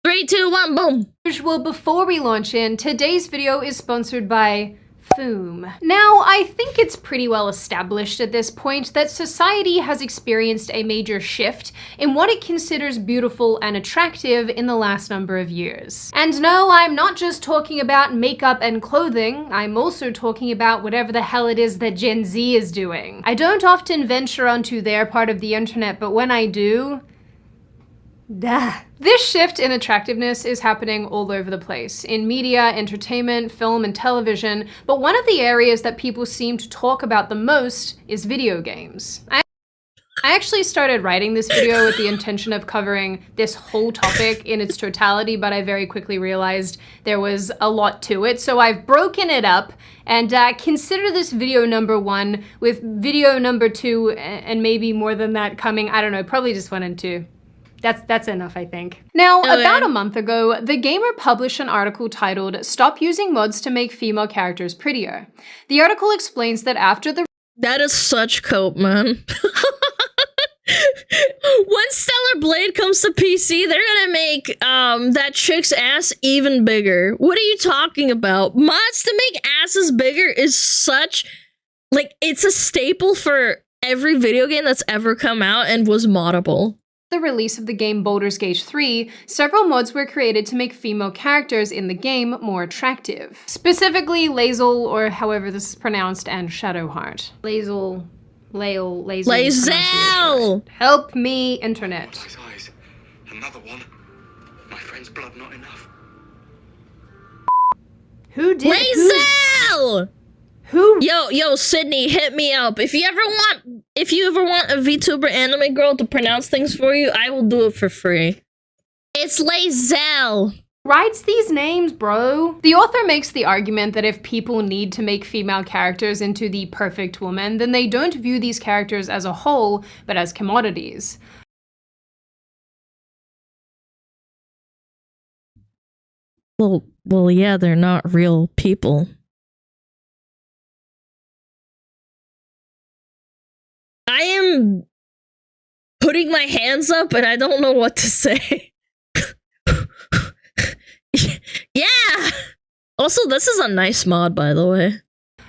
Three, two, one, boom. Well, before we launch in, today's video is sponsored by Foom. Now, I think it's pretty well established at this point that society has experienced a major shift in what it considers beautiful and attractive in the last number of years. And no, I'm not just talking about makeup and clothing, I'm also talking about whatever the hell it is that Gen Z is doing. I don't often venture onto their part of the internet, but when I do, duh. This shift in attractiveness is happening all over the place, in media, entertainment, film, and television, but one of the areas that people seem to talk about the most is video games. I actually started writing this video with the intention of covering this whole topic in its totality, but I very quickly realized there was a lot to it, so I've broken it up and consider this video number 1, with video number 2 and maybe more than that coming. I don't know, probably just 1 and 2. That's enough, I think. Now, about a month ago, The Gamer published an article titled, "Stop Using Mods to Make Female Characters Prettier." The article explains that after the— That is such cope, man. When Stellar Blade comes to PC, they're gonna make that chick's ass even bigger. What are you talking about? Mods to make asses bigger is such, like, it's a staple for every video game that's ever come out and was moddable. The release of the game Baldur's Gate 3, several mods were created to make female characters in the game more attractive. Specifically, Lae'zel, or however this is pronounced, and Shadowheart. Lae'zel. Help me, internet. Eyes. Another one. My friend's blood not enough. Who did? Lae'zel! Who? Yo, Sydney, hit me up. If you ever want a VTuber anime girl to pronounce things for you, I will do it for free. It's Lae'zel. Writes these names, bro. The author makes the argument that if people need to make female characters into the perfect woman, then they don't view these characters as a whole, but as commodities. Well, yeah, they're not real people. I am putting my hands up and I don't know what to say. Yeah! Also, this is a nice mod, by the way.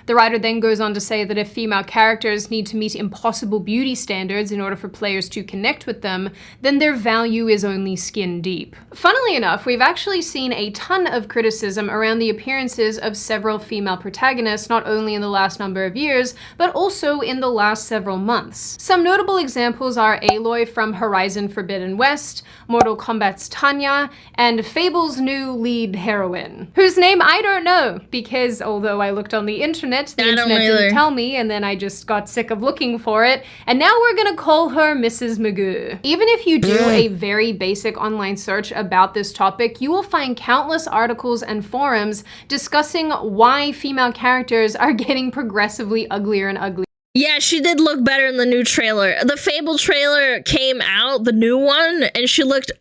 The writer then goes on to say that if female characters need to meet impossible beauty standards in order for players to connect with them, then their value is only skin deep. Funnily enough, we've actually seen a ton of criticism around the appearances of several female protagonists, not only in the last number of years, but also in the last several months. Some notable examples are Aloy from Horizon Forbidden West, Mortal Kombat's Tanya, and Fable's new lead heroine, whose name I don't know, because although I looked on the internet didn't tell me, and then I just got sick of looking for it, and now we're gonna call her Mrs. Magoo. Even if you do a very basic online search about this topic, you will find countless articles and forums discussing why female characters are getting progressively uglier and uglier. Yeah, she did look better in the new trailer. The Fable trailer came out, the new one, and she looked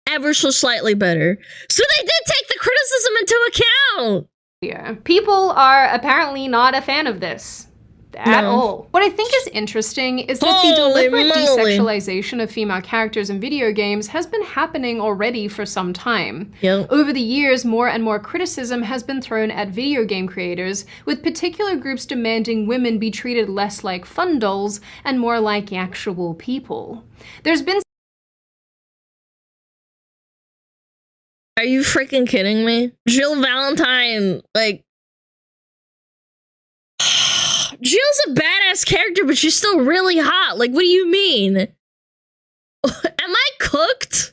ever so slightly better. So they did take the criticism into account! People are apparently not a fan of this. At all. What I think is interesting is that the deliberate desexualization of female characters in video games has been happening already for some time. Over the years, more and more criticism has been thrown at video game creators, with particular groups demanding women be treated less like fun dolls and more like actual people. There's been— Are you freaking kidding me? Jill Valentine, like... Jill's a badass character, but she's still really hot. Like, what do you mean? Am I cooked?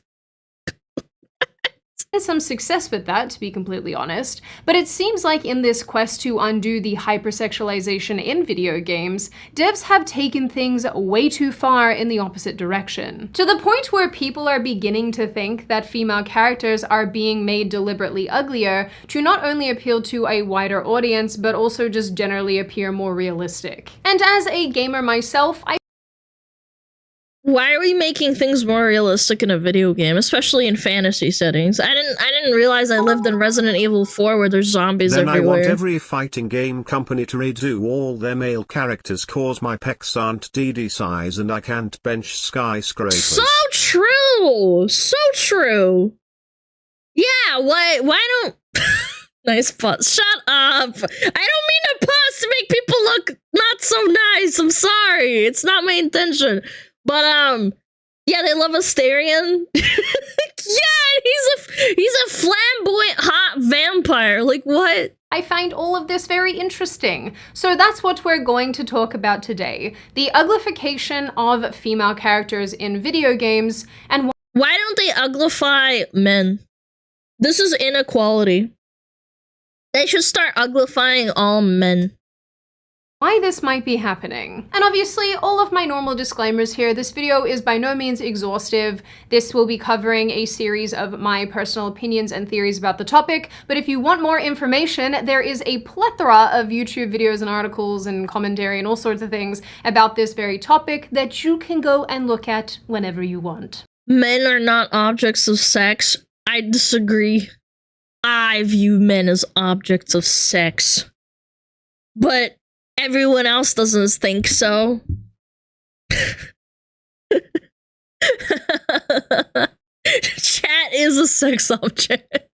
Some success with that, to be completely honest, but it seems like in this quest to undo the hypersexualization in video games, devs have taken things way too far in the opposite direction. To the point where people are beginning to think that female characters are being made deliberately uglier to not only appeal to a wider audience, but also just generally appear more realistic. And as a gamer myself, Why are we making things more realistic in a video game, especially in fantasy settings? I didn't realize I lived in Resident Evil 4 where there's zombies Then everywhere. I want every fighting game company to redo all their male characters cause my pecs aren't DD size and I can't bench skyscrapers. So true! So true! Yeah, why don't... Nice pause. Shut up! I don't mean to pause to make people look not so nice, I'm sorry! It's not my intention. But, yeah, they love Astarion. Yeah, he's a flamboyant hot vampire. Like, what? I find all of this very interesting. So that's what we're going to talk about today. The uglification of female characters in video games, and why don't they uglify men? This is inequality. They should start uglifying all men. why this might be happening. And obviously, all of my normal disclaimers here, this video is by no means exhaustive. This will be covering a series of my personal opinions and theories about the topic, but if you want more information, there is a plethora of YouTube videos and articles and commentary and all sorts of things about this very topic that you can go and look at whenever you want. Men are not objects of sex. I disagree. I view men as objects of sex. But everyone else doesn't think so. Chat is a sex object.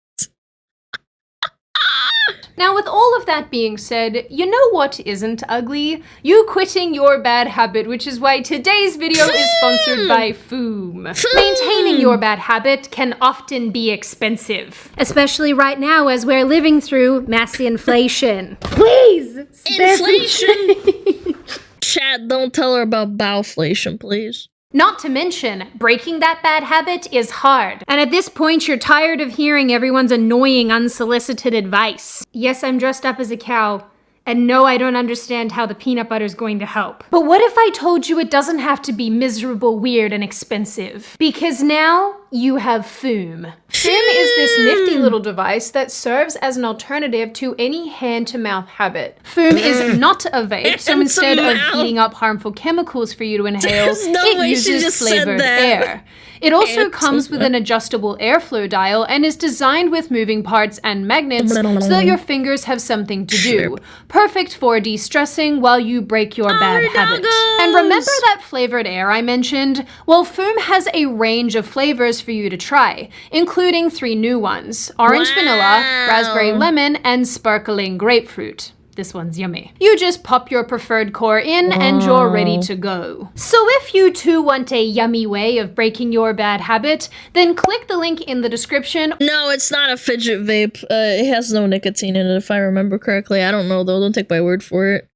Now, with all of that being said, you know what isn't ugly? You quitting your bad habit, which is why today's video is sponsored by Foom. Maintaining your bad habit can often be expensive. Especially right now as we're living through mass inflation. Please! Inflation! Chat, don't tell her about bowflation, please. Not to mention, breaking that bad habit is hard. And at this point, you're tired of hearing everyone's annoying, unsolicited advice. Yes, I'm dressed up as a cow. And no, I don't understand how the peanut butter is going to help. But what if I told you it doesn't have to be miserable, weird, and expensive? Because now you have Foom. Foom is this nifty little device that serves as an alternative to any hand-to-mouth habit. Foom is not a vape, so instead of heating up harmful chemicals for you to inhale, it uses flavored air. It also comes with an adjustable airflow dial and is designed with moving parts and magnets so that your fingers have something to do. Perfect for de-stressing while you break your bad habit. And remember that flavored air I mentioned? Well, Foom has a range of flavors for you to try, including 3 new ones: orange vanilla, raspberry lemon, and sparkling grapefruit. This one's yummy. You just pop your preferred core in and you're ready to go. So if you too want a yummy way of breaking your bad habit, then click the link in the description. No, it's not a fidget vape. It has no nicotine in it, if I remember correctly. I don't know, though. Don't take my word for it.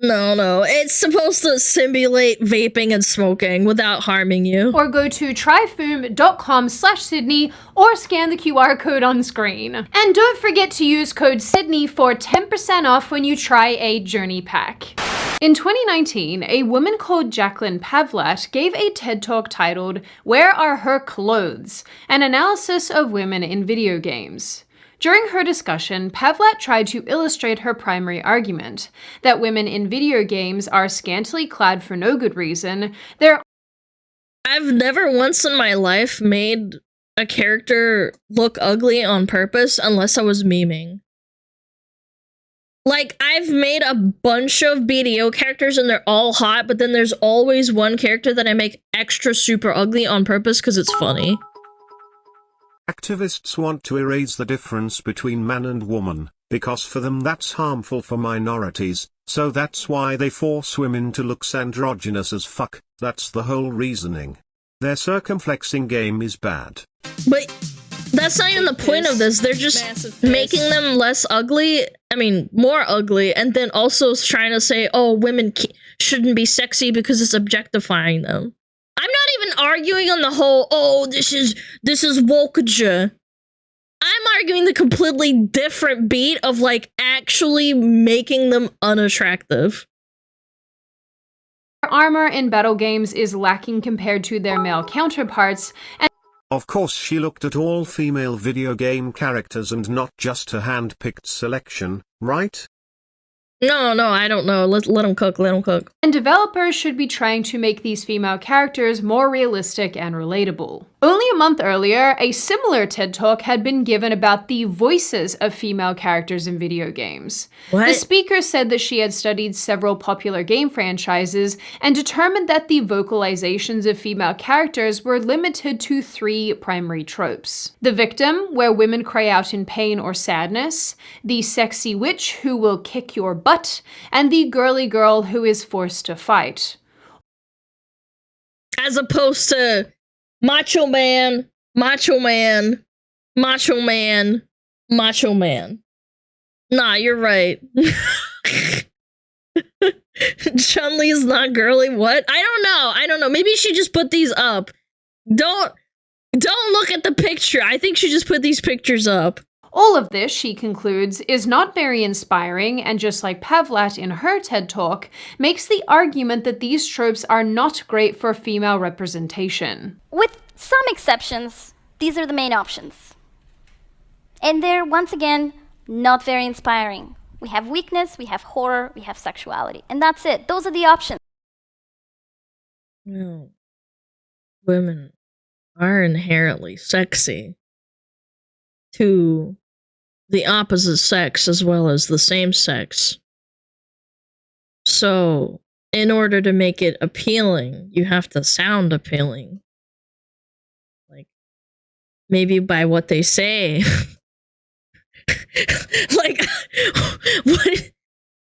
No. It's supposed to simulate vaping and smoking without harming you. Or go to tryfoom.com/Sydney or scan the QR code on screen. And don't forget to use code Sydney for 10% off when you try a journey pack. In 2019, a woman called Jacqueline Pavlat gave a TED Talk titled "Where Are Her Clothes?" An analysis of women in video games. During her discussion, Pavlat tried to illustrate her primary argument, that women in video games are scantily clad for no good reason. I've never once in my life made a character look ugly on purpose unless I was memeing. Like, I've made a bunch of BDO characters and they're all hot, but then there's always one character that I make extra super ugly on purpose because it's funny. Activists want to erase the difference between man and woman, because for them that's harmful for minorities, so that's why they force women to look androgynous as fuck. That's the whole reasoning. Their circumflexing game is bad. But that's not even the point of this. They're just making them less ugly, more ugly, and then also trying to say, oh, women shouldn't be sexy because it's objectifying them. I'm not even arguing on the whole, oh, this is wokeja. I'm arguing the completely different beat of, like, actually making them unattractive. Their armor in battle games is lacking compared to their male counterparts, and of course she looked at all female video game characters and not just a hand-picked selection, right? No, I don't know. Let him cook. Let him cook. And developers should be trying to make these female characters more realistic and relatable. Only a month earlier, a similar TED Talk had been given about the voices of female characters in video games. What? The speaker said that she had studied several popular game franchises and determined that the vocalizations of female characters were limited to 3 primary tropes. The victim, where women cry out in pain or sadness, the sexy witch who will kick your butt, and the girly girl who is forced to fight. As opposed to macho man, macho man, macho man, macho man. Nah, you're right. Chun-Li's not girly. What? I don't know. Maybe she just put these up. Don't look at the picture. I think she just put these pictures up. All of this, she concludes, is not very inspiring, and just like Pavlat in her TED Talk, makes the argument that these tropes are not great for female representation. With some exceptions, these are the main options. And they're, once again, not very inspiring. We have weakness, we have horror, we have sexuality, and that's it. Those are the options. No. Women are inherently sexy to the opposite sex as well as the same sex. So, in order to make it appealing, you have to sound appealing. Like, maybe by what they say. Like, what?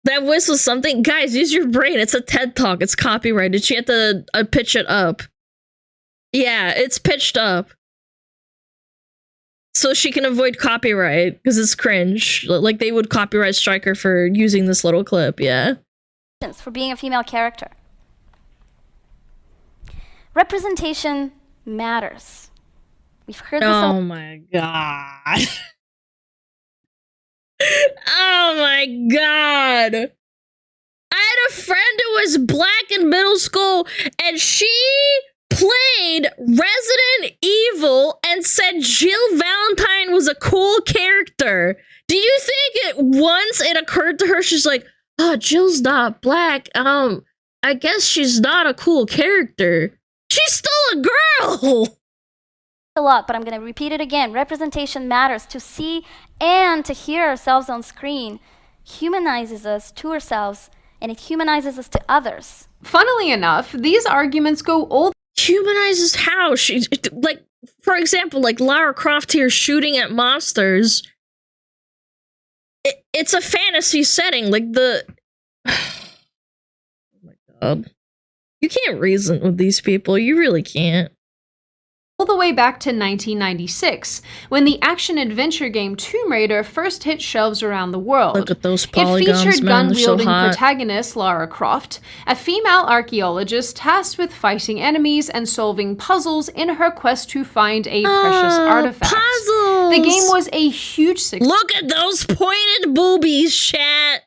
That voice was something. Guys, use your brain. It's a TED Talk. It's copyrighted. She had to pitch it up. Yeah, it's pitched up. So she can avoid copyright, because it's cringe. Like, they would copyright strike her for using this little clip, yeah? For being a female character. Representation matters. We've heard this Oh my god. Oh my god. I had a friend who was black in middle school, and she played Resident Evil and said Jill Valentine was a cool character. Do you think once it occurred to her, she's like, oh, Jill's not black. I guess she's not a cool character. She's still a girl. a lot, but I'm going to repeat it again. Representation matters. To see and to hear ourselves on screen humanizes us to ourselves, and it humanizes us to others. Funnily enough, these arguments go all Humanizes how? She's like, for example, like Lara Croft here shooting at monsters. It's a fantasy setting. Like the. Oh my god. You can't reason with these people. You really can't. all the way back to 1996, when the action-adventure game Tomb Raider first hit shelves around the world. Look at those polygons, It featured man. They're so gun-wielding hot. protagonist Lara Croft, a female archaeologist tasked with fighting enemies and solving puzzles in her quest to find a precious artifact. Puzzles! The game was a huge success. Look at those pointed boobies, chat.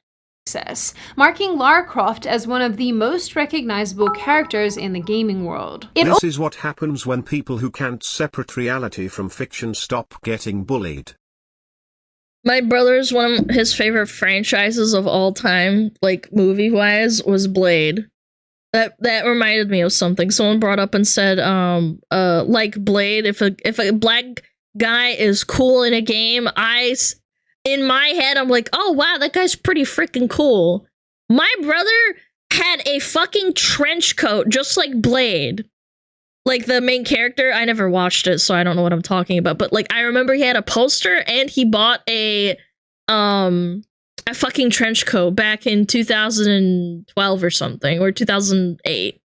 Marking Lara Croft as one of the most recognizable characters in the gaming world. This is what happens when people who can't separate reality from fiction stop getting bullied. My brother's one of his favorite franchises of all time, like movie-wise, was Blade. That reminded me of something. Someone brought up and said, like Blade, if a black guy is cool in a game, in my head, I'm like, oh wow, that guy's pretty freaking cool. My brother had a fucking trench coat, just like Blade. Like the main character, I never watched it, so I don't know what I'm talking about. But like, I remember he had a poster and he bought a fucking trench coat back in 2012 or something, or 2008.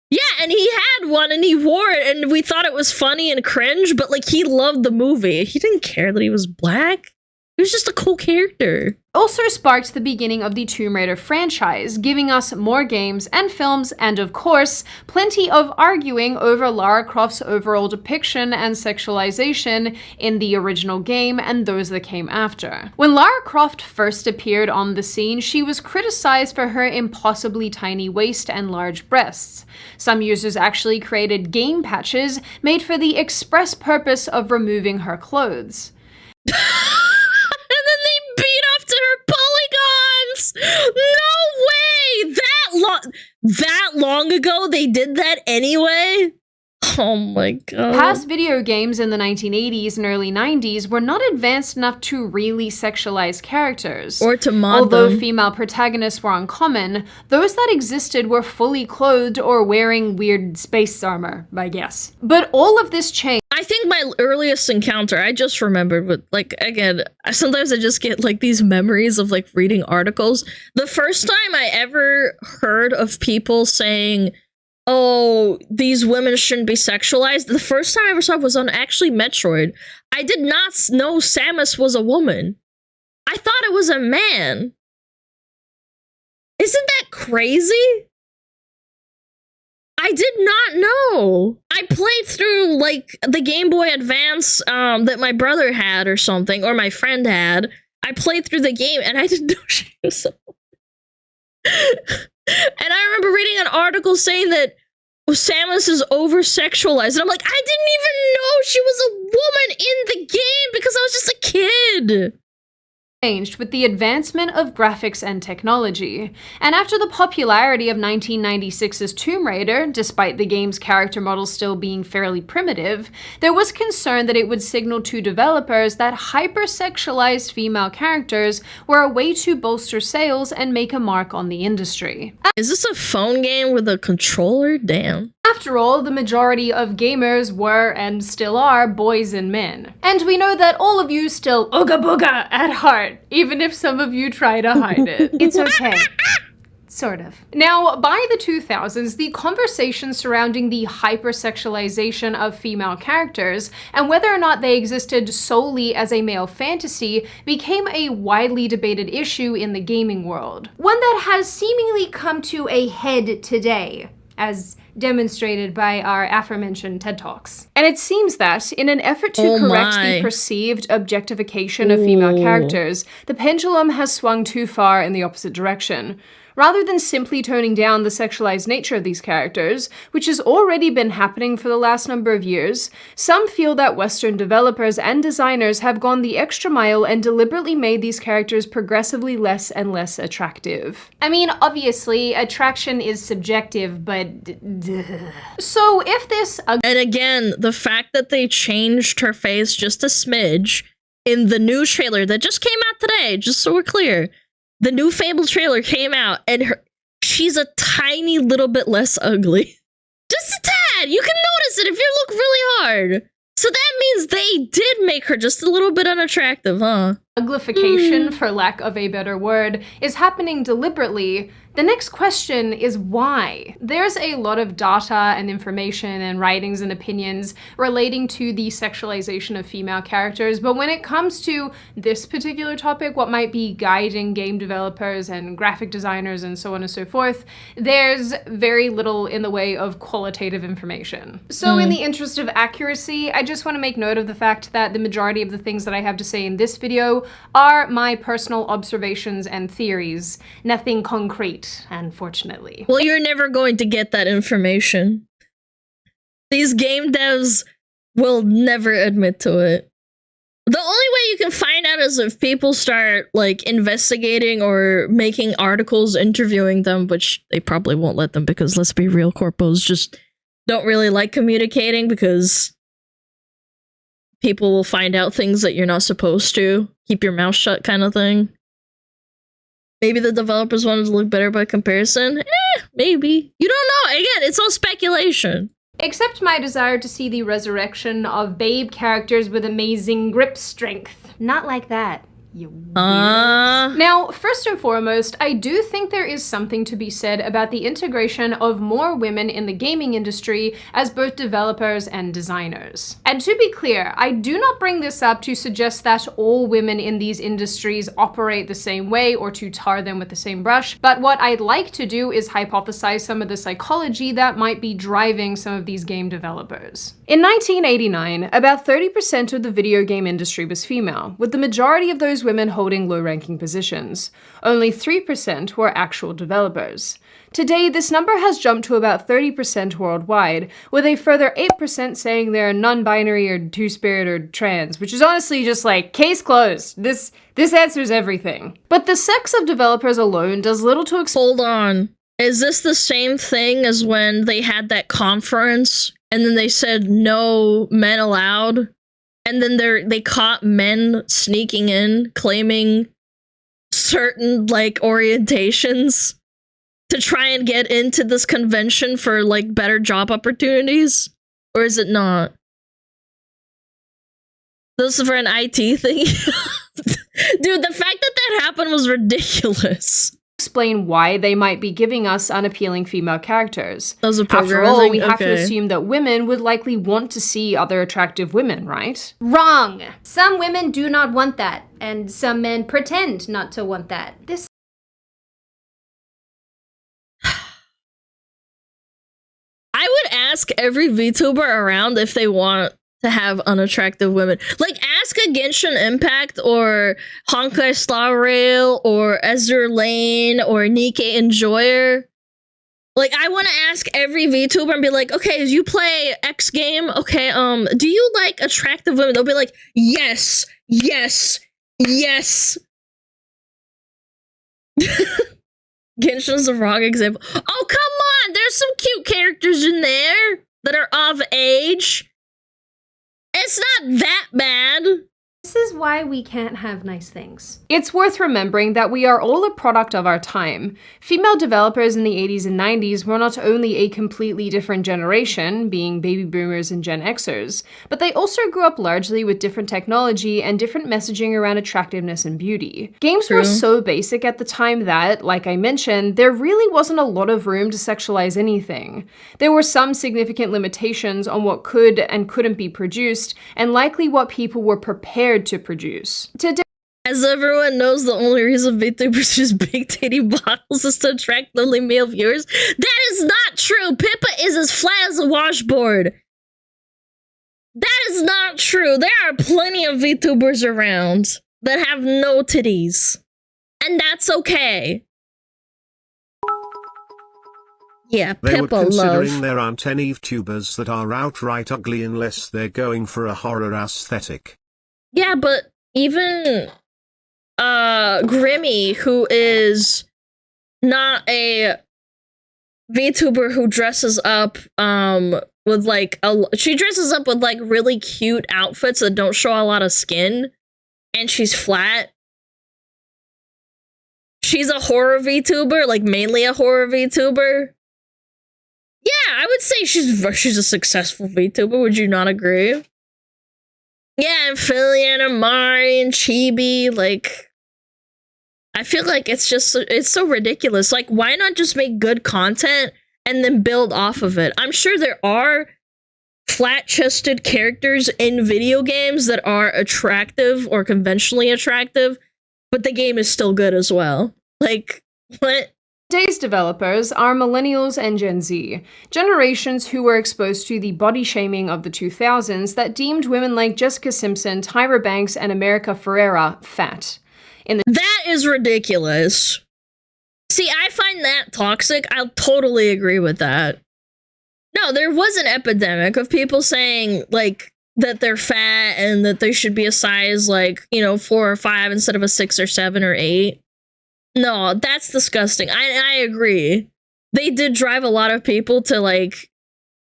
Yeah, and he had one and he wore it and we thought it was funny and cringe, but like he loved the movie. He didn't care that he was black. He was just a cool character. Also sparked the beginning of the Tomb Raider franchise, giving us more games and films, and of course, plenty of arguing over Lara Croft's overall depiction and sexualization in the original game and those that came after. When Lara Croft first appeared on the scene, she was criticized for her impossibly tiny waist and large breasts. Some users actually created game patches made for the express purpose of removing her clothes. And then they beat off to her polygons! that long ago they did that anyway? Oh my god. Past video games in the 1980s and early 90s were not advanced enough to really sexualize characters. Or to mod Although them. female protagonists were uncommon, those that existed were fully clothed or wearing weird space armor, I guess. But all of this changed. I think my earliest encounter, I just remembered, but like, again, sometimes I just get like these memories of like reading articles. The first time I ever heard of people saying, oh, these women shouldn't be sexualized, the first time I ever saw it was on actually Metroid. I did not know Samus was a woman. I thought it was a man. Isn't that crazy? I did not know. I played through like the Game Boy Advance that my brother had or something, or my friend had. I played through the game and I didn't know she was a woman. And I remember reading an article saying that Samus is over-sexualized. And I'm like, I didn't even know she was a woman in the game because I was just a kid. Changed with the advancement of graphics and technology. And after the popularity of 1996's Tomb Raider, despite the game's character model still being fairly primitive, there was concern that it would signal to developers that hypersexualized female characters were a way to bolster sales and make a mark on the industry. Is this a phone game with a controller? Damn. After all, the majority of gamers were and still are boys and men. And we know that all of you still ooga booga at heart, even if some of you try to hide it. It's okay. Sort of. Now, by the 2000s, the conversation surrounding the hypersexualization of female characters and whether or not they existed solely as a male fantasy became a widely debated issue in the gaming world. One that has seemingly come to a head today, as demonstrated by our aforementioned TED Talks. And it seems that, in an effort to correct the perceived objectification of female characters, the pendulum has swung too far in the opposite direction. Rather than simply toning down the sexualized nature of these characters, which has already been happening for the last number of years, some feel that Western developers and designers have gone the extra mile and deliberately made these characters progressively less and less attractive. I mean, obviously, attraction is subjective, but so if this... And again, the fact that they changed her face just a smidge in the new trailer that just came out today, just so we're clear, the new Fable trailer came out, and she's a tiny little bit less ugly. Just a tad! You can notice it if you look really hard. So that means they did make her just a little bit unattractive, huh? Uglification, for lack of a better word, is happening deliberately. The next question is why? There's a lot of data and information and writings and opinions relating to the sexualization of female characters, but when it comes to this particular topic, what might be guiding game developers and graphic designers and so on and so forth, there's very little in the way of qualitative information. So in the interest of accuracy, I just want to make note of the fact that the majority of the things that I have to say in this video are my personal observations and theories, nothing concrete, unfortunately. Well, you're never going to get that information. These game devs will never admit to it. The only way you can find out is if people start, like, investigating or making articles interviewing them, which they probably won't let them because, let's be real, corpos just don't really like communicating because people will find out things that you're not supposed to. Keep your mouth shut kind of thing. Maybe the developers wanted to look better by comparison? Maybe. You don't know. Again, it's all speculation. Except my desire to see the resurrection of babe characters with amazing grip strength. Not like that. You weirdos. Now, first and foremost, I do think there is something to be said about the integration of more women in the gaming industry as both developers and designers. And to be clear, I do not bring this up to suggest that all women in these industries operate the same way or to tar them with the same brush, but what I'd like to do is hypothesize some of the psychology that might be driving some of these game developers. In 1989, about 30% of the video game industry was female, with the majority of those women holding low-ranking positions. Only 3% were actual developers. Today, this number has jumped to about 30% worldwide, with a further 8% saying they're non-binary or two-spirit or trans, which is honestly just like, case closed. This answers everything. But the sex of developers alone does little to Hold on. Is this the same thing as when they had that conference and then they said no men allowed? And then they caught men sneaking in, claiming certain, like, orientations to try and get into this convention for, like, better job opportunities? Or is it not? This is for an IT thing? Dude, the fact that that happened was ridiculous. Explain why they might be giving us unappealing female characters. Those are After all, we have to assume that women would likely want to see other attractive women, right? Wrong! Some women do not want that, and some men pretend not to want that. This I would ask every VTuber around if they want to have unattractive women. Like, ask a Genshin Impact or Honkai Star Rail or Ezra Lane or Nikkei Enjoyer. Like, I want to ask every VTuber and be like, okay, you play X game? Okay, do you like attractive women? They'll be like, yes, yes, yes. Genshin's the wrong example. Oh, come on! There's some cute characters in there that are of age. It's not that bad. This is why we can't have nice things. It's worth remembering that we are all a product of our time. Female developers in the 80s and 90s were not only a completely different generation, being baby boomers and Gen Xers, but they also grew up largely with different technology and different messaging around attractiveness and beauty. Games were so basic at the time that, like I mentioned, there really wasn't a lot of room to sexualize anything. There were some significant limitations on what could and couldn't be produced, and likely what people were prepared to produce. Today, as everyone knows, the only reason VTubers use big titty bottles is to attract lonely male viewers. That is not true. Pippa is as flat as a washboard. That is not true. There are plenty of VTubers around that have no titties. And that's okay. Yeah, They Pippa would considering love. there aren't any VTubers that are outright ugly unless they're going for a horror aesthetic. Yeah, but even Grimmy, who is not a VTuber who dresses up with like she dresses up with like really cute outfits that don't show a lot of skin, and she's flat. She's a horror VTuber, like mainly a horror VTuber. Yeah, I would say she's a successful VTuber. Would you not agree? Yeah, and Philly and Amari and Chibi, like, I feel like it's so ridiculous. Like, why not just make good content and then build off of it? I'm sure there are flat-chested characters in video games that are attractive or conventionally attractive, but the game is still good as well. Like, what? Today's developers are millennials and Gen Z, generations who were exposed to the body shaming of the 2000s that deemed women like Jessica Simpson, Tyra Banks, and America Ferrera fat. That is ridiculous. See, I find that toxic. I'll totally agree with that. No, there was an epidemic of people saying, like, that they're fat and that they should be a size, like, 4 or 5 instead of a 6 or 7 or 8. No, that's disgusting. I agree. They did drive a lot of people to, like,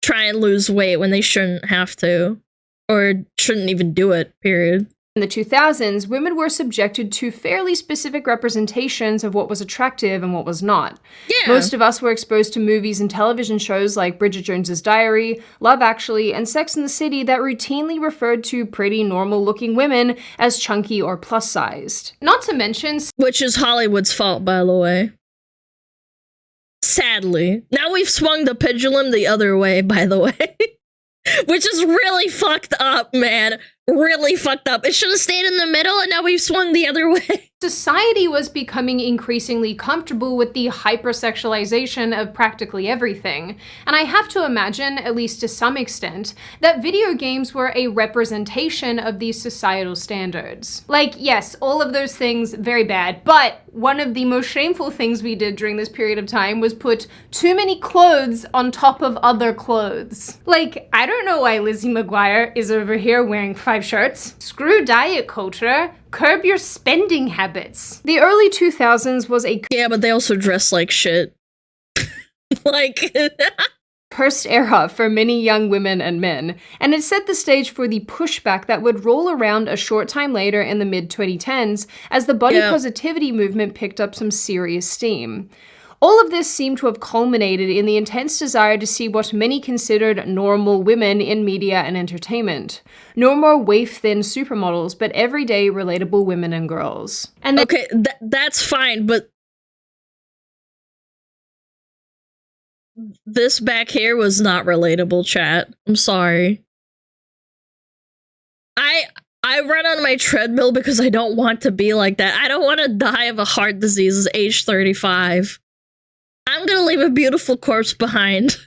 try and lose weight when they shouldn't have to. Or shouldn't even do it, period. In the 2000s, women were subjected to fairly specific representations of what was attractive and what was not. Yeah. Most of us were exposed to movies and television shows like Bridget Jones's Diary, Love Actually, and Sex and the City that routinely referred to pretty normal-looking women as chunky or plus-sized. Not to mention... Which is Hollywood's fault, by the way. Sadly. Now we've swung the pendulum the other way, by the way. Which is really fucked up, man. Really fucked up. It should have stayed in the middle, and now we've swung the other way. Society was becoming increasingly comfortable with the hypersexualization of practically everything, and I have to imagine, at least to some extent, that video games were a representation of these societal standards. Like, yes, all of those things, very bad, but one of the most shameful things we did during this period of time was put too many clothes on top of other clothes. Like, I don't know why Lizzie McGuire is over here wearing 5 shirts. Screw diet culture. Curb your spending habits. The early 2000s was a... Yeah, but they also dress like shit. Like, First era for many young women and men, and it set the stage for the pushback that would roll around a short time later in the mid-2010s as the body positivity movement picked up some serious steam. All of this seemed to have culminated in the intense desire to see what many considered normal women in media and entertainment. No more waif-thin supermodels, but everyday relatable women and girls. And okay, that's fine, but this back here was not relatable, chat. I'm sorry. I run on my treadmill because I don't want to be like that. I don't want to die of a heart disease at age 35. I'm gonna leave a beautiful corpse behind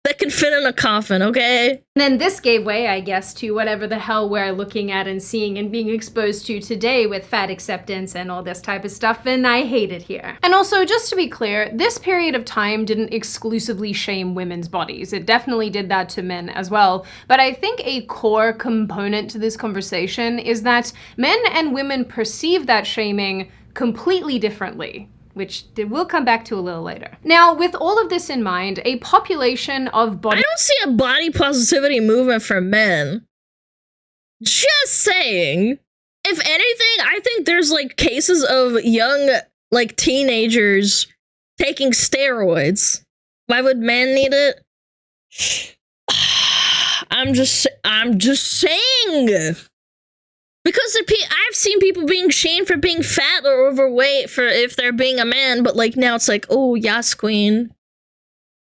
that can fit in a coffin, okay? And then this gave way, I guess, to whatever the hell we're looking at and seeing and being exposed to today with fat acceptance and all this type of stuff, and I hate it here. And also, just to be clear, this period of time didn't exclusively shame women's bodies. It definitely did that to men as well. But I think a core component to this conversation is that men and women perceive that shaming completely differently, which we'll come back to a little later. Now, with all of this in mind, a population of body— I don't see a body positivity movement for men. Just saying. If anything, I think there's like cases of young, like teenagers taking steroids. Why would men need it? I'm just saying. Because I've seen people being shamed for being fat or overweight for if they're being a man, but like now it's like, oh yes, queen.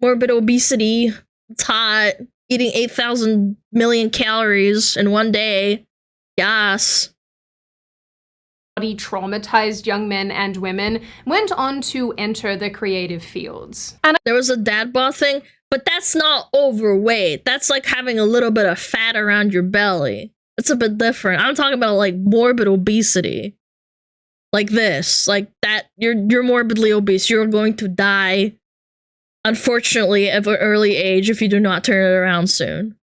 Morbid obesity. It's hot. Eating 8,000 million calories in one day. Yes. Traumatized young men and women went on to enter the creative fields. And there was a dad bod thing, but that's not overweight. That's like having a little bit of fat around your belly. It's a bit different. I'm talking about like morbid obesity. Like this. Like that you're morbidly obese. You're going to die, unfortunately, at an early age if you do not turn it around soon.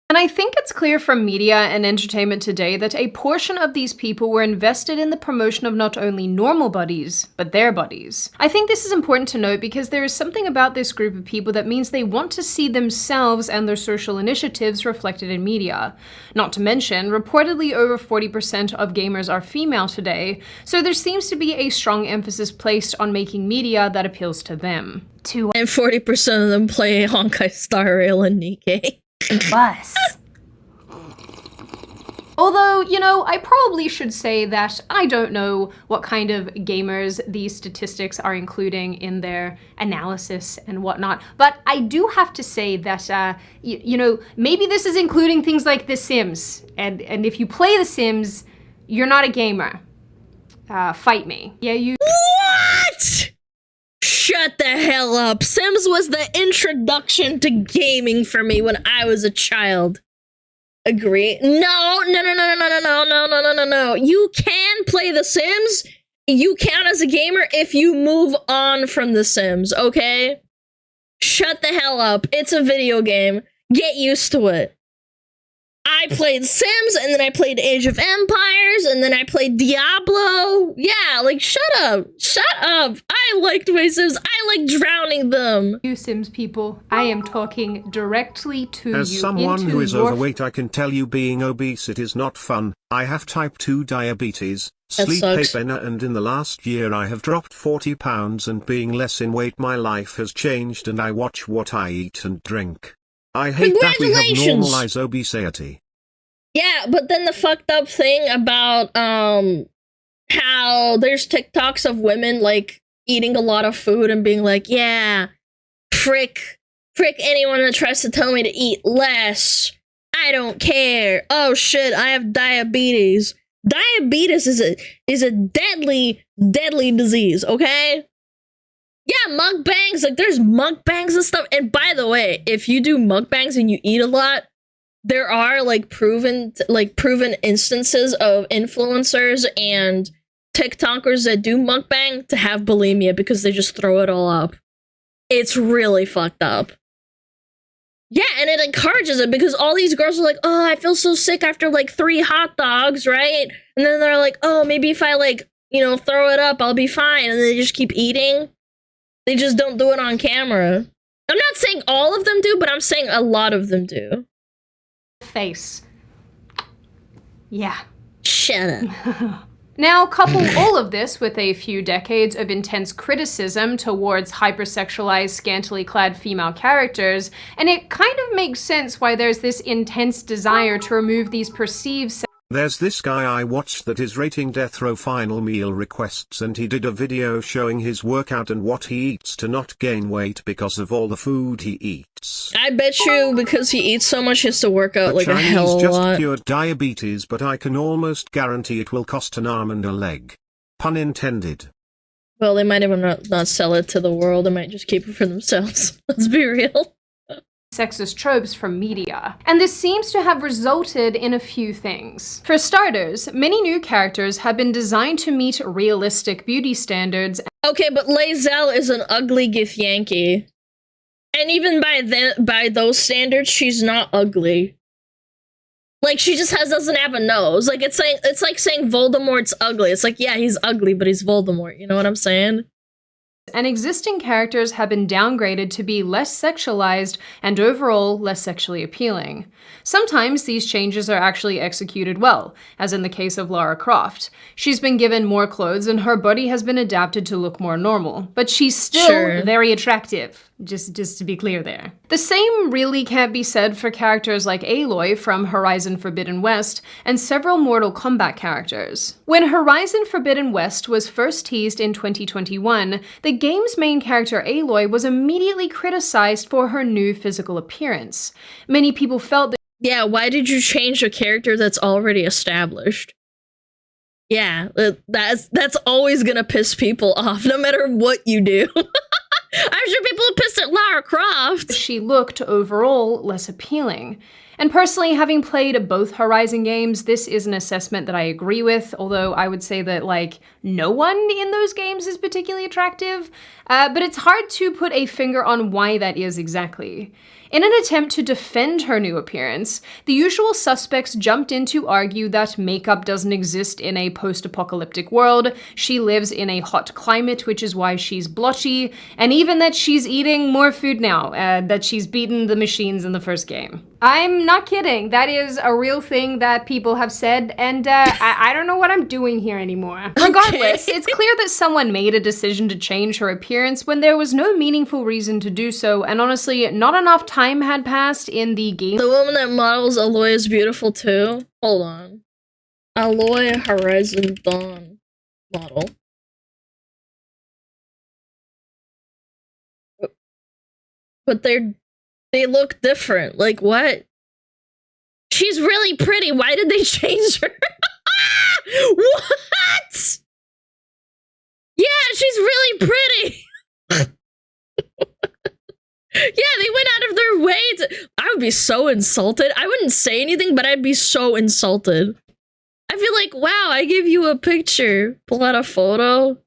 And I think it's clear from media and entertainment today that a portion of these people were invested in the promotion of not only normal bodies, but their bodies. I think this is important to note because there is something about this group of people that means they want to see themselves and their social initiatives reflected in media. Not to mention, reportedly over 40% of gamers are female today, so there seems to be a strong emphasis placed on making media that appeals to them. And 40% of them play Honkai Star Rail and Nikkei. Bus. Although, you know, I probably should say that I don't know what kind of gamers these statistics are including in their analysis and whatnot, but I do have to say that, you know, maybe this is including things like The Sims, and if you play The Sims, you're not a gamer. Fight me. Yeah, you— What? Shut the hell up. Sims was the introduction to gaming for me when I was a child. Agree? No. You can play The Sims. You count as a gamer if you move on from The Sims, okay? Shut the hell up. It's a video game. Get used to it. I played Sims, and then I played Age of Empires, and then I played Diablo. Yeah, like, shut up. Shut up. I liked my Sims. I like drowning them. You Sims people, I am talking directly to you. As someone who is overweight, I can tell you being obese, it is not fun. I have type 2 diabetes, sleep apnea, and in the last year I have dropped 40 pounds, and being less in weight, my life has changed, and I watch what I eat and drink. I hate that we have normalized obesity. Yeah, but then the fucked up thing about how there's TikToks of women like eating a lot of food and being like, yeah, frick anyone that tries to tell me to eat less. I don't care. Oh shit, I have diabetes. Diabetes is a deadly disease, okay? Yeah, mukbangs, like there's mukbangs and stuff. And by the way, if you do mukbangs and you eat a lot, there are like proven instances of influencers and TikTokers that do mukbang to have bulimia because they just throw it all up. It's really fucked up. Yeah, and it encourages it because all these girls are like, oh, I feel so sick after like 3 hot dogs, right? And then they're like, oh, maybe if I like, you know, throw it up, I'll be fine. And they just keep eating. They just don't do it on camera. I'm not saying all of them do, but I'm saying a lot of them do. Face. Yeah. Shut up. Now, couple all of this with a few decades of intense criticism towards hypersexualized, scantily clad female characters, and it kind of makes sense why there's this intense desire to remove these perceived There's this guy I watched that is rating death row final meal requests, and he did a video showing his workout and what he eats to not gain weight because of all the food he eats. I bet you because he eats so much he has to work out The like a Chinese hell of a just lot. cured diabetes, but I can almost guarantee it will cost an arm and a leg. Pun intended. Well, they might even not sell it to the world. They might just keep it for themselves. Let's be real. sexist tropes from media. And this seems to have resulted in a few things. For starters, many new characters have been designed to meet realistic beauty standards. Okay, but Lae'zel is an ugly Githyanki. And even by those standards, she's not ugly. Like, she just doesn't have a nose. Like, it's like saying Voldemort's ugly. It's like, yeah, he's ugly, but he's Voldemort. You know what I'm saying? And existing characters have been downgraded to be less sexualized and overall less sexually appealing. Sometimes these changes are actually executed well, as in the case of Lara Croft. She's been given more clothes and her body has been adapted to look more normal, but she's still very attractive. Just to be clear there. The same really can't be said for characters like Aloy from Horizon Forbidden West and several Mortal Kombat characters. When Horizon Forbidden West was first teased in 2021, the game's main character Aloy was immediately criticized for her new physical appearance. Many people felt that yeah, why did you change a character that's already established? Yeah, that's always gonna piss people off, no matter what you do. I'm sure people are pissed at Lara Croft. She looked overall less appealing. And personally, having played both Horizon games, this is an assessment that I agree with, although I would say that, like, no one in those games is particularly attractive. But it's hard to put a finger on why that is exactly. In an attempt to defend her new appearance, the usual suspects jumped in to argue that makeup doesn't exist in a post-apocalyptic world, she lives in a hot climate, which is why she's blotchy, and even that she's eating more food now, that she's beaten the machines in the first game. I'm not kidding. That is a real thing that people have said, and I don't know what I'm doing here anymore. Regardless, it's clear that someone made a decision to change her appearance when there was no meaningful reason to do so, and honestly, not enough time had passed in the game. The woman that models Aloy is beautiful too. Hold on. Aloy Horizon Dawn model. But they look different. Like, what? She's really pretty. Why did they change her? What? Yeah, she's really pretty. Yeah, they went out of their way to... I would be so insulted. I wouldn't say anything, but I'd be so insulted. I feel like, wow, I give you a picture. Pull out a photo.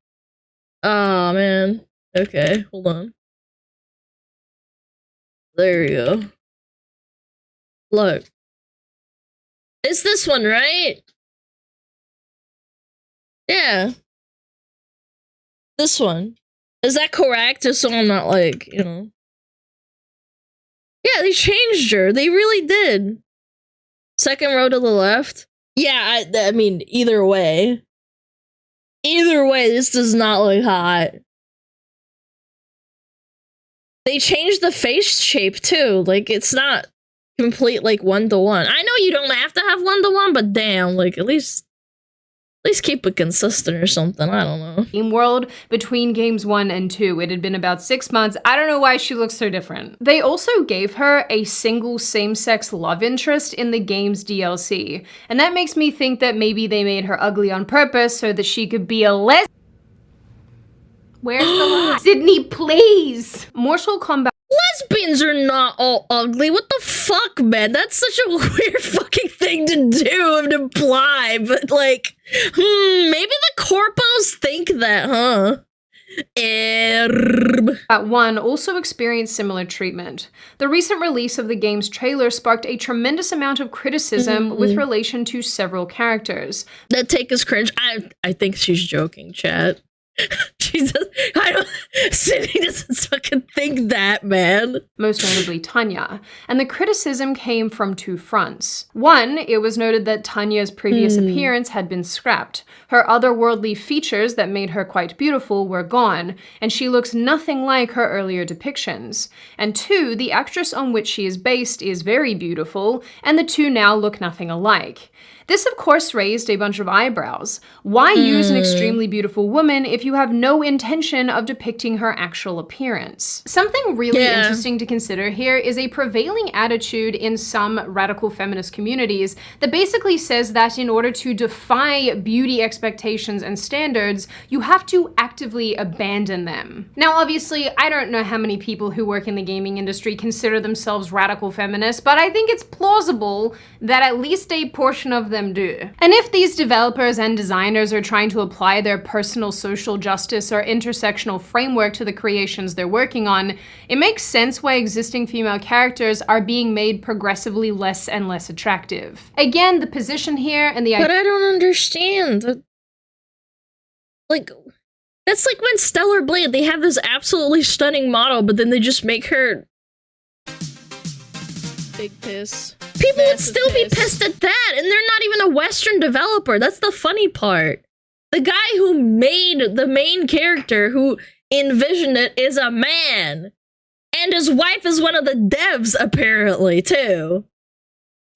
Oh, man. Okay, hold on. There you go. Look. It's this one, right? Yeah. This one. Is that correct? Just so I'm not like, you know. Yeah, they changed her. They really did. Second row to the left. Yeah, I mean, either way. Either way, this does not look hot. They changed the face shape, too. Like, it's not complete, like, one-to-one. I know you don't have to have one-to-one, but damn, like, at least keep it consistent or something. I don't know. Game world between games 1 and 2. It had been about 6 months. I don't know why she looks so different. They also gave her a single same-sex love interest in the game's DLC. And that makes me think that maybe they made her ugly on purpose so that she could be a lesbian. Where's the line? Sydney, please! Mortal Kombat. Lesbians are not all ugly. What the fuck, man? That's such a weird fucking thing to do and imply, but like, maybe the corpos think that, huh? At 1 also experienced similar treatment. The recent release of the game's trailer sparked a tremendous amount of criticism with relation to several characters. That take is cringe. I think she's joking, chat. She does. I don't. Sydney doesn't fucking think that, man. Most notably Tanya. And the criticism came from two fronts. One, it was noted that Tanya's previous appearance had been scrapped. Her otherworldly features that made her quite beautiful were gone, and she looks nothing like her earlier depictions. And two, the actress on which she is based is very beautiful, and the two now look nothing alike. This, of course, raised a bunch of eyebrows. Why use an extremely beautiful woman if you have no intention of depicting her actual appearance? Something really interesting to consider here is a prevailing attitude in some radical feminist communities that basically says that in order to defy beauty expectations and standards, you have to actively abandon them. Now, obviously, I don't know how many people who work in the gaming industry consider themselves radical feminists, but I think it's plausible that at least a portion of them do. And if these developers and designers are trying to apply their personal social justice or intersectional framework to the creations they're working on, it makes sense why existing female characters are being made progressively less and less attractive. Again, the position here and the But I don't understand. Like, that's like when Stellar Blade, they have this absolutely stunning model, but then they just make her big piss. People would still be pissed at that, and they're not even a Western developer. That's the funny part. The guy who made the main character, who envisioned it, is a man. And his wife is one of the devs, apparently, too.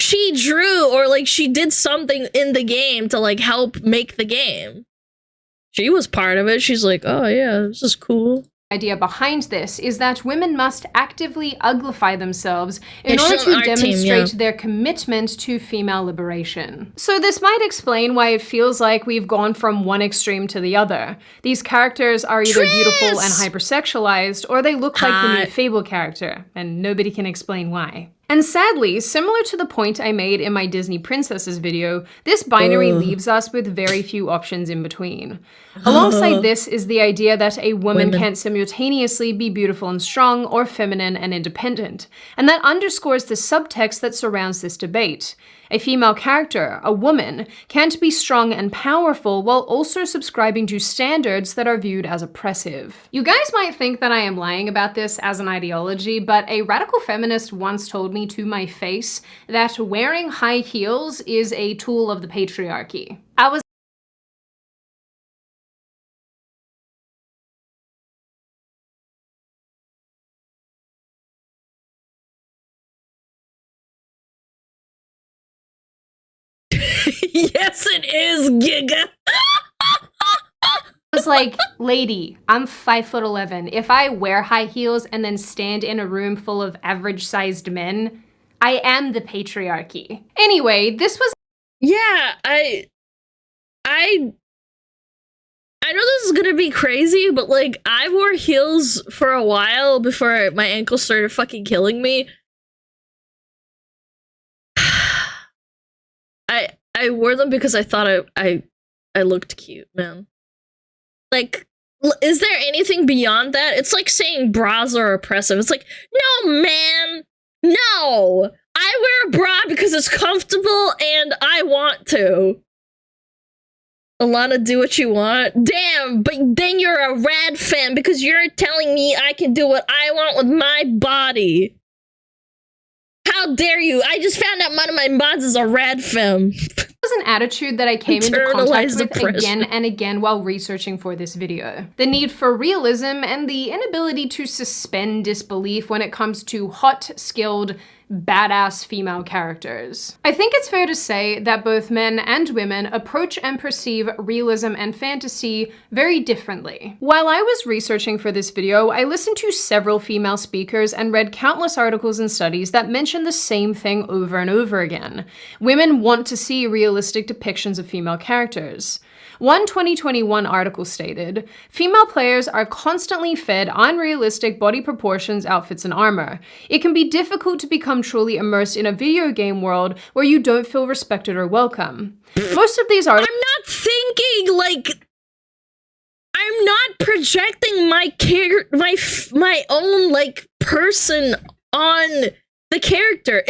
She drew, or like she did something in the game to like help make the game. She was part of it. She's like, oh yeah, this is cool. Idea behind this is that women must actively uglify themselves in order to demonstrate their commitment to female liberation. So this might explain why it feels like we've gone from one extreme to the other. These characters are either beautiful and hypersexualized, or they look like the new Fable character, and nobody can explain why. And sadly, similar to the point I made in my Disney Princesses video, this binary leaves us with very few options in between. Alongside this is the idea that a woman can't simultaneously be beautiful and strong or feminine and independent, and that underscores the subtext that surrounds this debate. A female character, a woman, can't be strong and powerful while also subscribing to standards that are viewed as oppressive. You guys might think that I am lying about this as an ideology, but a radical feminist once told me to my face that wearing high heels is a tool of the patriarchy. I was Yes, it is, Giga. was like, lady, I'm 5'11". If I wear high heels and then stand in a room full of average-sized men, I am the patriarchy. Anyway, this was— Yeah, I know this is gonna be crazy, but like, I wore heels for a while before my ankles started fucking killing me. I wore them because I thought I looked cute, man. Like, is there anything beyond that? It's like saying bras are oppressive. It's like, no, man, no. I wear a bra because it's comfortable and I want to. Alana, do what you want. Damn, but then you're a rad femme because you're telling me I can do what I want with my body. How dare you? I just found out one of my mods is a rad femme. Was an attitude that I came into contact with again and again while researching for this video. The need for realism and the inability to suspend disbelief when it comes to hot, skilled, badass female characters. I think it's fair to say that both men and women approach and perceive realism and fantasy very differently. While I was researching for this video, I listened to several female speakers and read countless articles and studies that mention the same thing over and over again. Women want to see realistic depictions of female characters. One 2021 article stated, female players are constantly fed unrealistic body proportions, outfits, and armor. It can be difficult to become truly immersed in a video game world where you don't feel respected or welcome. Most of these articles— I'm not thinking, like, I'm not projecting my own, like, person on the character.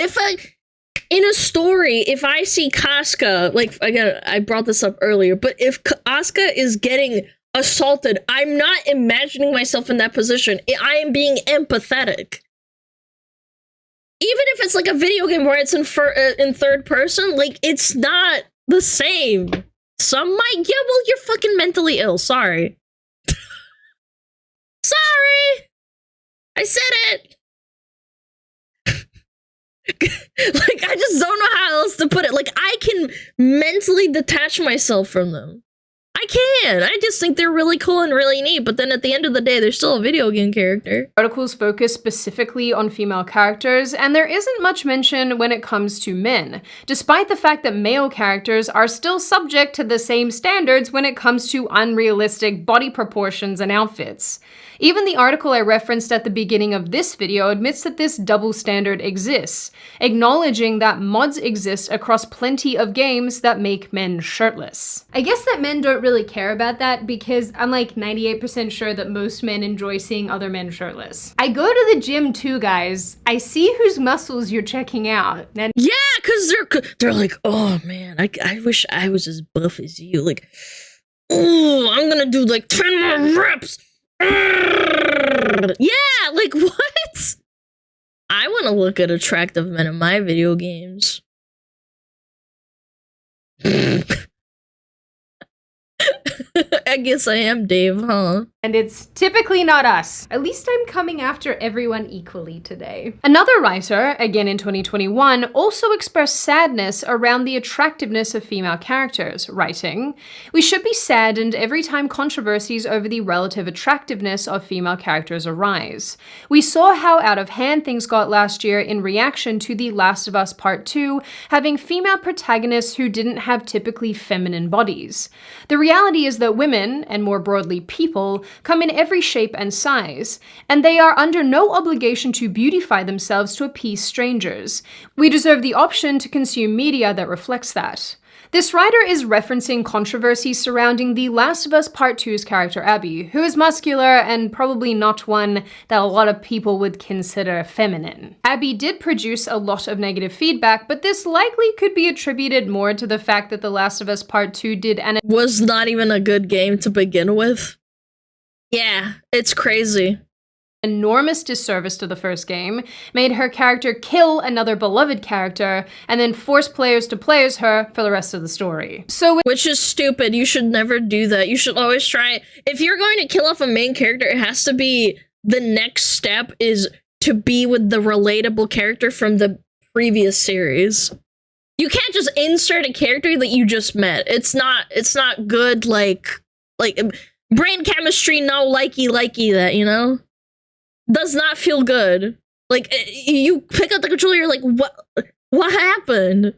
In a story, if I see Casca, like, again, I brought this up earlier, but if Casca is getting assaulted. I'm not imagining myself in that position. I am being empathetic. Even if it's like a video game where it's in third person, like, it's not the same. Some might, yeah, well, you're fucking mentally ill. Sorry. Sorry! I said it! Like, I just don't know how else to put it. Like, I can mentally detach myself from them. I can. I just think they're really cool and really neat, but then at the end of the day, they're still a video game character. Articles focus specifically on female characters, and there isn't much mention when it comes to men, despite the fact that male characters are still subject to the same standards when it comes to unrealistic body proportions and outfits. Even the article I referenced at the beginning of this video admits that this double standard exists, acknowledging that mods exist across plenty of games that make men shirtless. I guess that men don't really care about that because I'm like 98% sure that most men enjoy seeing other men shirtless. I go to the gym too, guys. I see whose muscles you're checking out. And yeah, because they're like, oh man, I wish I was as buff as you. Like, oh, I'm gonna do like 10 more reps. Yeah, like, what? I want to look at attractive men in my video games. I guess I am Dave, huh? And it's typically not us. At least I'm coming after everyone equally today. Another writer, again in 2021, also expressed sadness around the attractiveness of female characters, writing, "We should be saddened every time controversies over the relative attractiveness of female characters arise. We saw how out of hand things got last year in reaction to The Last of Us Part 2 having female protagonists who didn't have typically feminine bodies. The reality is that women, and more broadly people, come in every shape and size, and they are under no obligation to beautify themselves to appease strangers. We deserve the option to consume media that reflects that." This writer is referencing controversy surrounding The Last of Us Part 2's character Abby, who is muscular and probably not one that a lot of people would consider feminine. Abby did produce a lot of negative feedback, but this likely could be attributed more to the fact that The Last of Us Part 2 was not even a good game to begin with. Yeah, it's crazy. Enormous disservice to the first game, made her character kill another beloved character, and then force players to play as her for the rest of the story. Which is stupid. You should never do that. You should always try. If you're going to kill off a main character, it has to be the next step is to be with the relatable character from the previous series. You can't just insert a character that you just met. It's not good, like brain chemistry, no likey that, you know? Does not feel good. Like, you pick up the controller, you're like, what happened?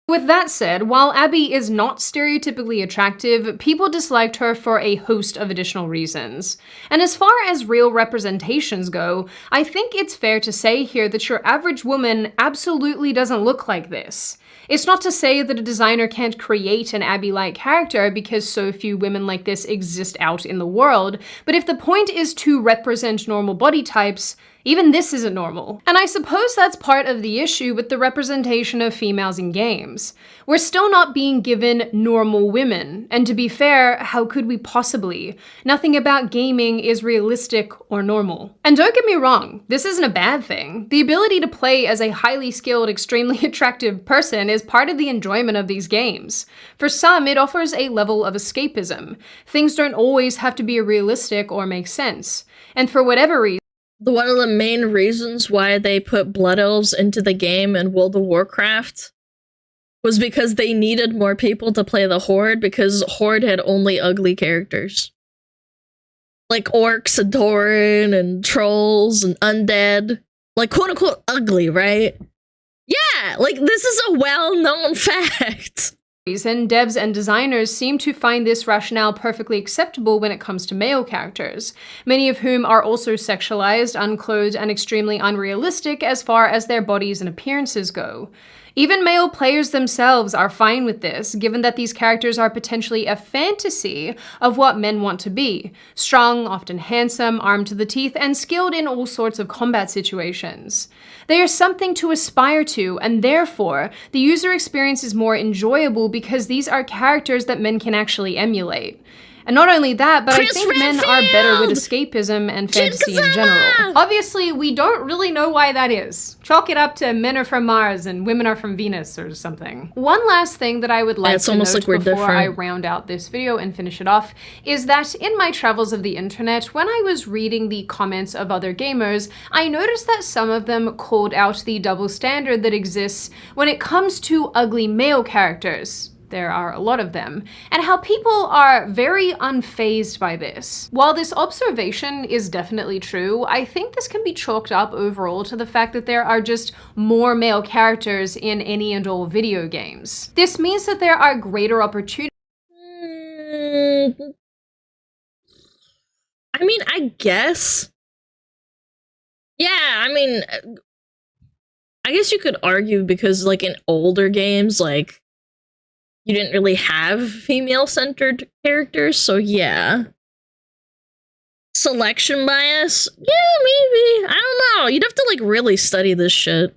With that said, while Abby is not stereotypically attractive, people disliked her for a host of additional reasons. And as far as real representations go, I think it's fair to say here that your average woman absolutely doesn't look like this. It's not to say that a designer can't create an Abby-like character because so few women like this exist out in the world, but if the point is to represent normal body types, even this isn't normal. And I suppose that's part of the issue with the representation of females in games. We're still not being given normal women, and to be fair, how could we possibly? Nothing about gaming is realistic or normal. And don't get me wrong, this isn't a bad thing. The ability to play as a highly skilled, extremely attractive person is part of the enjoyment of these games. For some, it offers a level of escapism. Things don't always have to be realistic or make sense. And for whatever reason, one of the main reasons why they put Blood Elves into the game in World of Warcraft was because they needed more people to play the Horde, because Horde had only ugly characters. Like orcs and Tauren and trolls and undead. Like, quote-unquote ugly, right? Yeah, like, this is a well-known fact. And devs and designers seem to find this rationale perfectly acceptable when it comes to male characters, many of whom are also sexualized, unclothed, and extremely unrealistic as far as their bodies and appearances go. Even male players themselves are fine with this, given that these characters are potentially a fantasy of what men want to be. Strong, often handsome, armed to the teeth, and skilled in all sorts of combat situations. They are something to aspire to, and therefore, the user experience is more enjoyable because these are characters that men can actually emulate. And not only that, but Chris I think men are better with escapism and fantasy in general. Obviously, we don't really know why that is. Chalk it up to men are from Mars and women are from Venus or something. One last thing that I would like to note before I round out this video and finish it off is that in my travels of the internet, when I was reading the comments of other gamers, I noticed that some of them called out the double standard that exists when it comes to ugly male characters. There are a lot of them, and how people are very unfazed by this. While this observation is definitely true, I think this can be chalked up overall to the fact that there are just more male characters in any and all video games. This means that there are greater opportunities. I mean, I guess. Yeah, I mean, I guess you could argue because, like, in older games, like, you didn't really have female-centered characters, so yeah. Selection bias? Yeah, maybe. I don't know. You'd have to, like, really study this shit.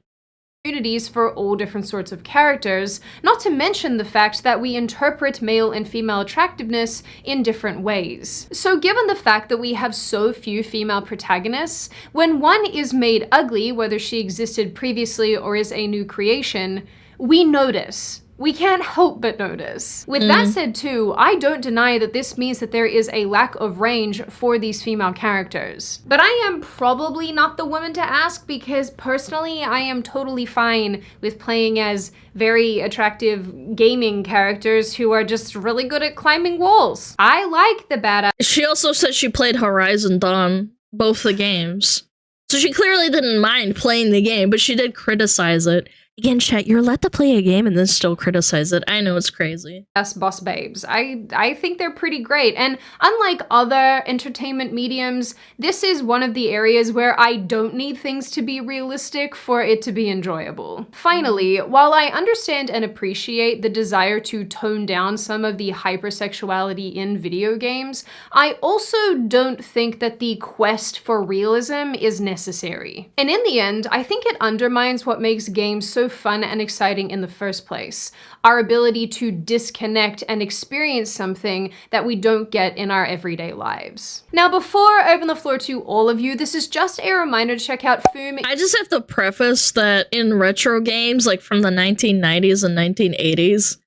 For all different sorts of characters, not to mention the fact that we interpret male and female attractiveness in different ways. So given the fact that we have so few female protagonists, when one is made ugly, whether she existed previously or is a new creation, we notice. We can't help but notice. With that said too, I don't deny that this means that there is a lack of range for these female characters. But I am probably not the woman to ask because personally I am totally fine with playing as very attractive gaming characters who are just really good at climbing walls. I like the badass. She also said she played Horizon Dawn, both the games. So she clearly didn't mind playing the game, but she did criticize it. Again, chat, you're allowed to play a game and then still criticize it. I know, it's crazy. Boss babes. I think they're pretty great. And unlike other entertainment mediums, this is one of the areas where I don't need things to be realistic for it to be enjoyable. Finally, while I understand and appreciate the desire to tone down some of the hypersexuality in video games, I also don't think that the quest for realism is necessary. And in the end, I think it undermines what makes games so fun and exciting in the first place. Our ability to disconnect and experience something that we don't get in our everyday lives. Now, before I open the floor to all of you, this is just a reminder to check out Foom. I just have to preface that in retro games, like from the 1990s and 1980s,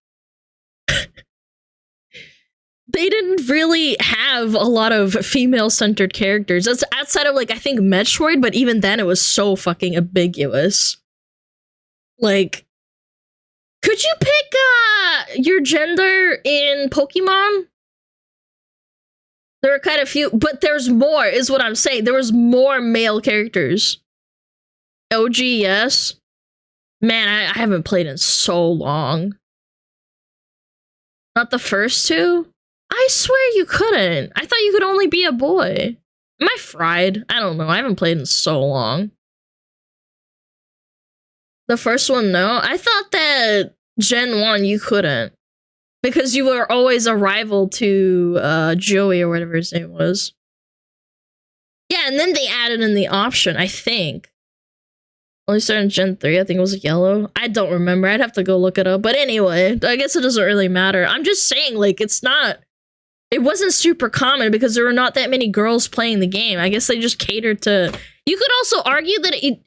they didn't really have a lot of female-centered characters. That's outside of, like, I think Metroid, but even then it was so fucking ambiguous. Like, could you pick your gender in Pokemon? There were kind of few, but there's more, is what I'm saying. There was more male characters. OG, yes. Man, I haven't played in so long. Not the first two? I swear you couldn't. I thought you could only be a boy. Am I fried? I don't know. I haven't played in so long. The first one, no. I thought that Gen 1 you couldn't. Because you were always a rival to Joey or whatever his name was. Yeah, and then they added in the option, I think. Only started in Gen 3, I think it was yellow. I don't remember, I'd have to go look it up. But anyway, I guess it doesn't really matter. I'm just saying, like, it wasn't super common because there were not that many girls playing the game. I guess they just catered to... You could also argue that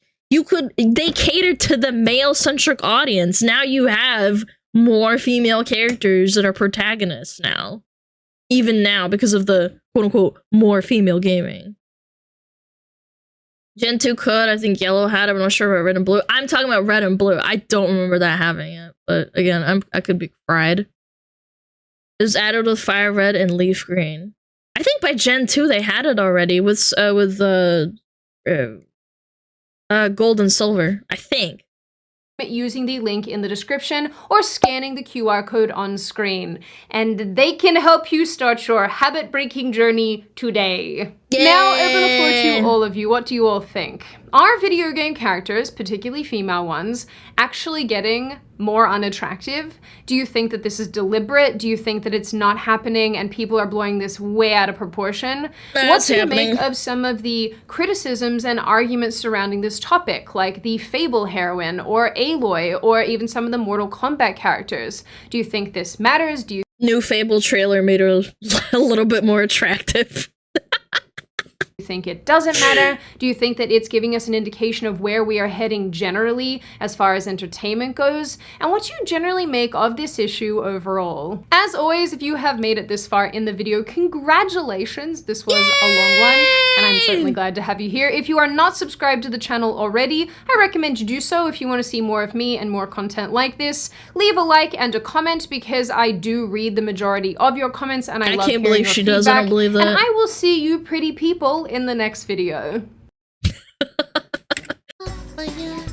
they catered to the male-centric audience. Now you have more female characters that are protagonists now. Even now, because of the quote-unquote more female gaming. Gen 2 could, I think Yellow had it, I'm not sure about Red and Blue. I'm talking about Red and Blue. I don't remember that having it, but again, I could be fried. It was added with Fire Red and Leaf Green. I think by Gen 2 they had it already with Gold and Silver, I think. Using the link in the description or scanning the QR code on screen, and they can help you start your habit-breaking journey today. Yay! Now open the floor to all of you. What do you all think? Are video game characters, particularly female ones, actually getting more unattractive? Do you think that this is deliberate? Do you think that it's not happening and people are blowing this way out of proportion? What do you make of some of the criticisms and arguments surrounding this topic, like the Fable heroine or Aloy, or even some of the Mortal Kombat characters? Do you think this matters? Do you new Fable trailer made her a little bit more attractive. Do you think it doesn't matter? Do you think that it's giving us an indication of where we are heading generally as far as entertainment goes? And what do you generally make of this issue overall? As always, if you have made it this far in the video, congratulations. This was a long one, and I'm certainly glad to have you here. If you are not subscribed to the channel already, I recommend you do so if you want to see more of me and more content like this. Leave a like and a comment because I do read the majority of your comments, and I love can't hearing believe your she does. I don't feedback. believe that. And I will see you pretty people in the next video. Oh, yeah.